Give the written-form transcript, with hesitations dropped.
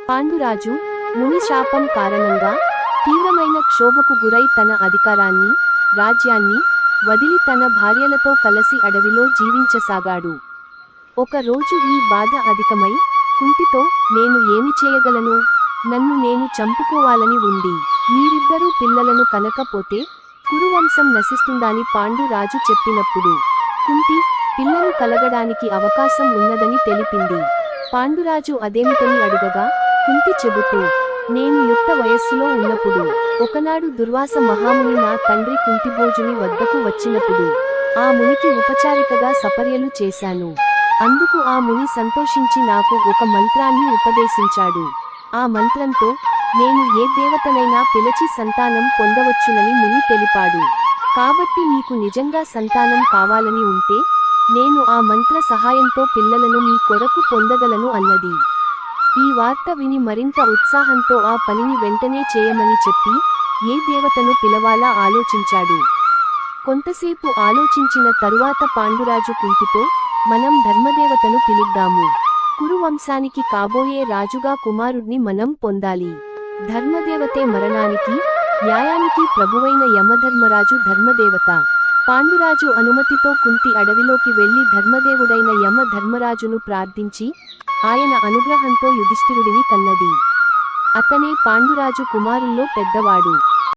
పాండురాజు ముని శాపం కారణంగా తీవ్రమైన క్షోభకు గురై తన అధికారాన్ని, రాజ్యాన్ని వదిలి తన భార్యలతో కలిసి అడవిలో జీవించసాగాడు. ఒక రోజు ఈ బాధ అధికమై కుంతితో, నేను ఏమి చేయగలను? నన్ను నేను చంపుకోవాలని ఉంది. మీరిద్దరూ పిల్లలను కనకపోతే కురువంశం నశిస్తుందని పాండురాజు చెప్పినప్పుడు కుంతి పిల్లలు కలగడానికి అవకాశం ఉన్నదని తెలిపింది. పాండురాజు అదేమిటని అడుగగా కుంతి చెబుతూ, నేను యుక్త వయస్సులో ఉన్నప్పుడు ఒకనాడు దుర్వాస మహాముని నా తండ్రి కుంతిభోజుని వద్దకు వచ్చినప్పుడు ఆ మునికి ఉపచారికగా సపర్యలు చేశాను. అందుకు ఆ ముని సంతోషించి నాకు ఒక మంత్రాన్ని ఉపదేశించాడు. ఆ మంత్రంతో నేను ఏ దేవతనైనా పిలిచి సంతానం పొందవచ్చునని ముని తెలిపాడు. కాబట్టి మీకు నిజంగా సంతానం కావాలని ఉంటే నేను ఆ మంత్ర సహాయంతో పిల్లలను మీ కొరకు పొందగలను అన్నది. ఈ వార్త విని మరింత ఉత్సాహంతో ఆ పనిని వెంటనే చేయమని చెప్పి ఏ దేవతను పిలవాలా ఆలోచించాడు. కొంతసేపు ఆలోచించిన తరువాత పాండురాజు కుంతితో, మనం ధర్మదేవతను పిలుద్దాము. కురువంశానికి కాబోయే రాజుగా కుమారుడ్ని మనం పొందాలి. ధర్మదేవతే మరణానికి, న్యాయానికి ప్రభువైన యమధర్మరాజు ధర్మదేవత. పాండురాజు అనుమతితో కుంతి అడవిలోకి వెళ్లి ధర్మదేవుడైన యమ ధర్మరాజును ప్రార్థించి ఆయన అనుగ్రహంతో యుధిష్ఠిరుడిని కన్నది. అతనే పాండురాజు కుమారుల్లో పెద్దవాడు.